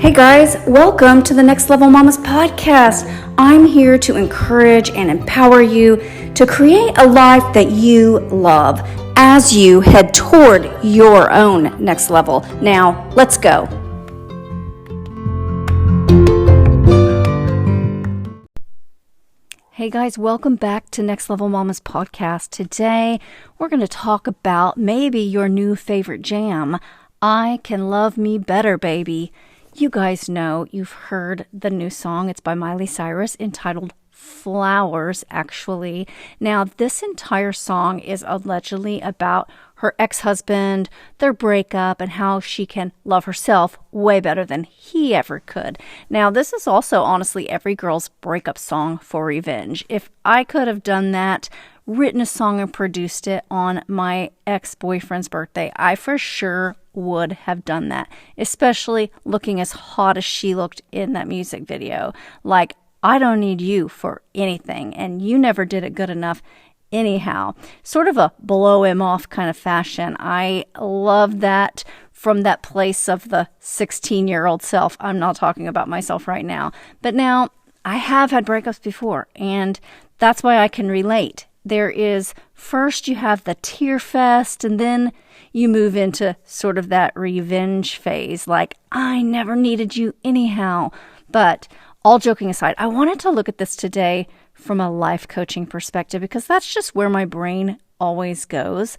Hey guys, welcome to the Next Level Mamas podcast. I'm here to encourage and empower you to create a life that you love as you head toward your own next level. Now, let's go. Hey guys, welcome back to Next Level Mamas podcast. Today, we're going to talk about maybe your new favorite jam, I Can Love Me Better, Baby. You guys know, you've heard the new song. It's by Miley Cyrus, entitled Flowers, actually. Now, this entire song is allegedly about her ex-husband, their breakup, and how she can love herself way better than he ever could. Now, this is also, honestly, every girl's breakup song for revenge. If I could have done that, written a song and produced it on my ex-boyfriend's birthday, I for sure would have done that, especially looking as hot as she looked in that music video. Like, I don't need you for anything, and you never did it good enough anyhow. Sort of a blow him off kind of fashion. I love that from that place of the 16-year-old self. I'm not talking about myself right now. But now, I have had breakups before, and that's why I can relate. There is, first you have the tear fest, and then you move into sort of that revenge phase, like, I never needed you anyhow. But all joking aside, I wanted to look at this today from a life coaching perspective because that's just where my brain always goes.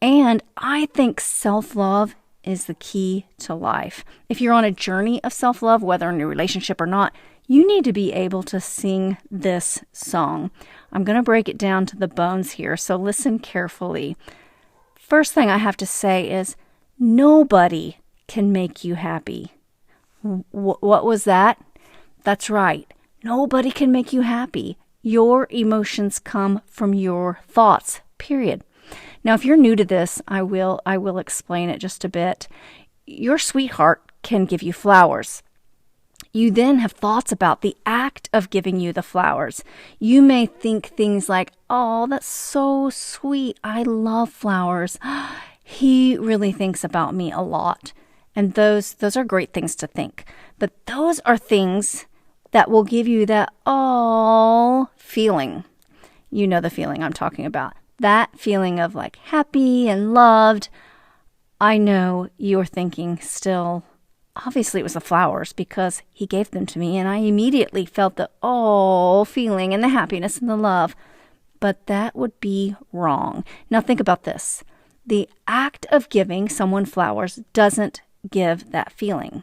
And I think self-love is the key to life. If you're on a journey of self-love, whether in a relationship or not, you need to be able to sing this song. I'm going to break it down to the bones here, so listen carefully. First thing I have to say is nobody can make you happy. What was that? That's right. Nobody can make you happy. Your emotions come from your thoughts, period. Now, if you're new to this, I will explain it just a bit. Your sweetheart can give you flowers. You then have thoughts about the act of giving you the flowers. You may think things like, oh, that's so sweet. I love flowers. He really thinks about me a lot. And those are great things to think. But those are things that will give you that, oh, feeling. You know the feeling I'm talking about. That feeling of like happy and loved. I know you're thinking still, obviously it was the flowers because he gave them to me and I immediately felt the oh feeling and the happiness and the love. But that would be wrong. Now think about this. The act of giving someone flowers doesn't give that feeling.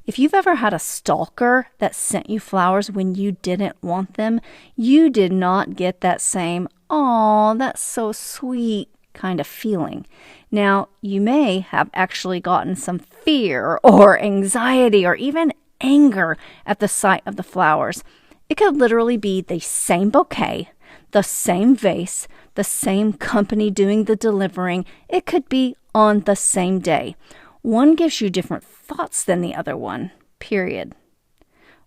If you've ever had a stalker that sent you flowers when you didn't want them, you did not get that same, oh, that's so sweet kind of feeling. Now, you may have actually gotten some fear or anxiety or even anger at the sight of the flowers. It could literally be the same bouquet, the same vase, the same company doing the delivering. It could be on the same day. One gives you different thoughts than the other one, period.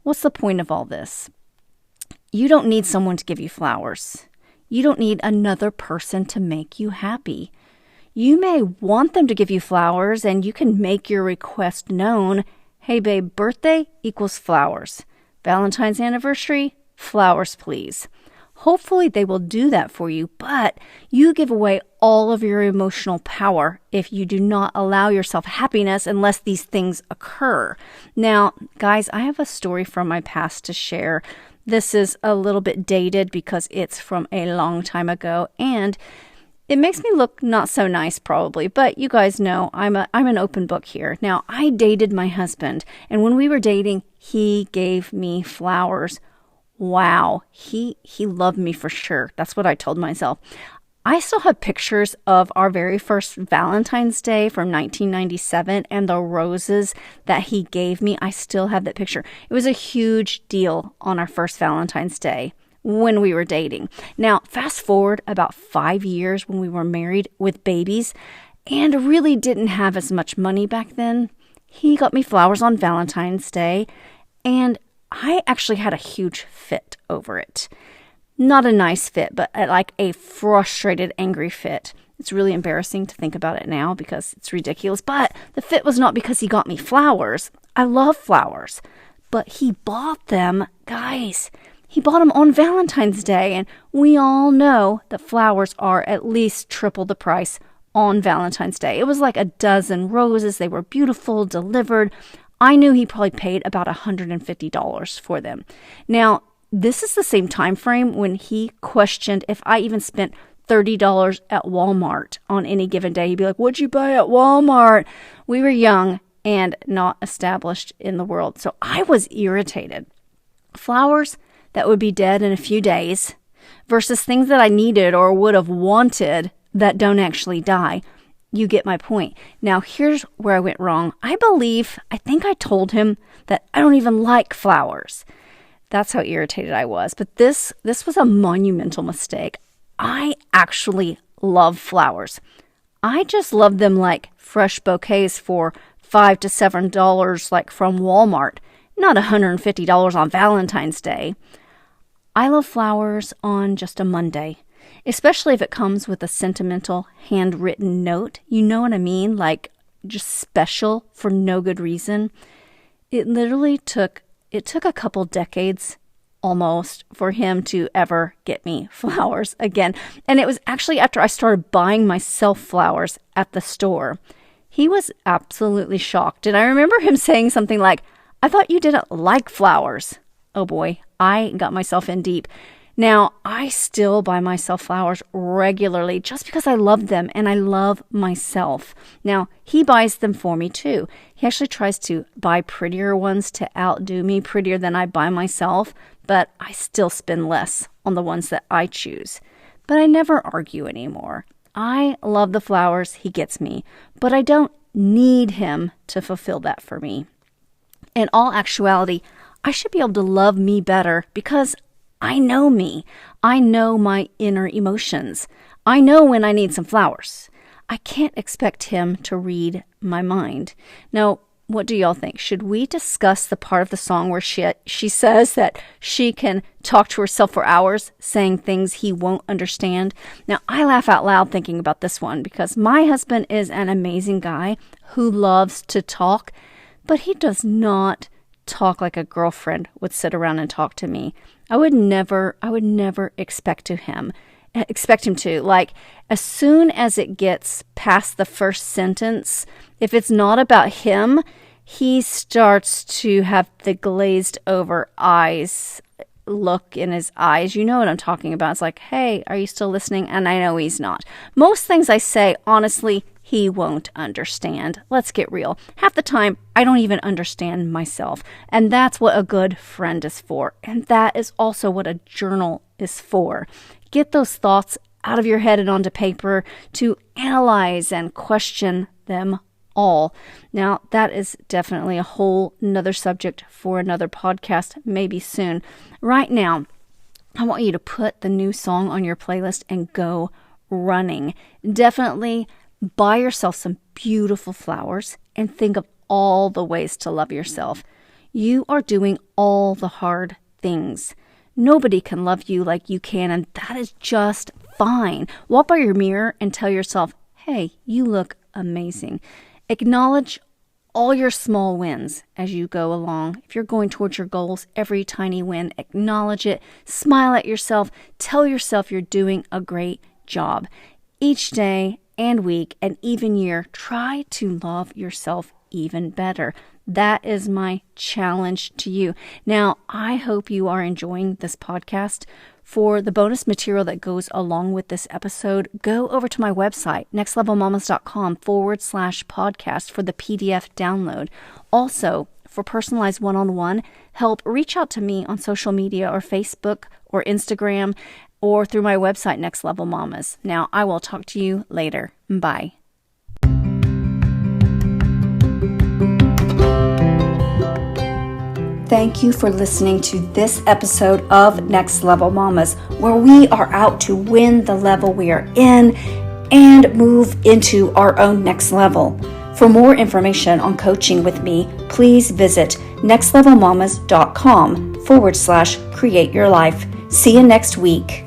What's the point of all this? You don't need someone to give you flowers. You don't need another person to make you happy. You may want them to give you flowers and you can make your request known. Hey babe, birthday equals flowers. Valentine's anniversary, flowers please. Hopefully they will do that for you, but you give away all of your emotional power if you do not allow yourself happiness unless these things occur. Now, guys, I have a story from my past to share. This is a little bit dated because it's from a long time ago, and it makes me look not so nice probably, but you guys know I'm an open book here. Now, I dated my husband, and when we were dating, he gave me flowers. Wow, he loved me for sure. That's what I told myself. I still have pictures of our very first Valentine's Day from 1997 and the roses that he gave me. I still have that picture. It was a huge deal on our first Valentine's Day when we were dating. Now, fast forward about 5 years when we were married with babies and really didn't have as much money back then. He got me flowers on Valentine's Day, and I actually had a huge fit over it. Not a nice fit, but like a frustrated, angry fit. It's really embarrassing to think about it now because it's ridiculous. But the fit was not because he got me flowers. I love flowers. But he bought them, guys. He bought them on Valentine's Day, and we all know that flowers are at least triple the price on Valentine's Day. It was like a dozen roses. They were beautiful, delivered. I knew he probably paid about $150 for them. Now, this is the same time frame when he questioned if I even spent $30 at Walmart on any given day. He'd be like, "What'd you buy at Walmart?" We were young and not established in the world, so I was irritated. Flowers that would be dead in a few days versus things that I needed or would have wanted that don't actually die. You get my point. Now, here's where I went wrong. I think I told him that I don't even like flowers. That's how irritated I was. But this was a monumental mistake. I actually love flowers. I just love them like fresh bouquets for $5 to $7 like from Walmart, not $150 on Valentine's Day. I love flowers on just a Monday, especially if it comes with a sentimental handwritten note. You know what I mean? Like just special for no good reason. It took a couple decades almost for him to ever get me flowers again. And it was actually after I started buying myself flowers at the store. He was absolutely shocked. And I remember him saying something like, "I thought you didn't like flowers." Oh boy, I got myself in deep. Now, I still buy myself flowers regularly just because I love them and I love myself. Now, he buys them for me too. He actually tries to buy prettier ones to outdo me, prettier than I buy myself, but I still spend less on the ones that I choose. But I never argue anymore. I love the flowers he gets me, but I don't need him to fulfill that for me. In all actuality, I should be able to love me better because I know me. I know my inner emotions. I know when I need some flowers. I can't expect him to read my mind. Now, what do y'all think? Should we discuss the part of the song where she says that she can talk to herself for hours, saying things he won't understand? Now, I laugh out loud thinking about this one because my husband is an amazing guy who loves to talk, but he does not talk like a girlfriend would sit around and talk to me. I would never expect him to. Like, as soon as it gets past the first sentence, if it's not about him, he starts to have the glazed over eyes look in his eyes. You know what I'm talking about. It's like, "Hey, are you still listening?" And I know he's not. Most things I say, honestly, he won't understand. Let's get real. Half the time, I don't even understand myself. And that's what a good friend is for. And that is also what a journal is for. Get those thoughts out of your head and onto paper to analyze and question them all. Now, that is definitely a whole nother subject for another podcast, maybe soon. Right now, I want you to put the new song on your playlist and go running. Definitely buy yourself some beautiful flowers and think of all the ways to love yourself. You are doing all the hard things. Nobody can love you like you can, and that is just fine. Walk by your mirror and tell yourself, "Hey, you look amazing." Acknowledge all your small wins as you go along. If you're going towards your goals, every tiny win, acknowledge it. Smile at yourself. Tell yourself you're doing a great job. Each day and week and even year, try to love yourself even better. That is my challenge to you. Now, I hope you are enjoying this podcast. For the bonus material that goes along with this episode, go over to my website, nextlevelmamas.com/podcast for the PDF download. Also, for personalized one-on-one help, reach out to me on social media or Facebook or Instagram or through my website, Next Level Mamas. Now, I will talk to you later. Bye. Thank you for listening to this episode of Next Level Mamas, where we are out to win the level we are in and move into our own next level. For more information on coaching with me, please visit nextlevelmamas.com/create your life. See you next week.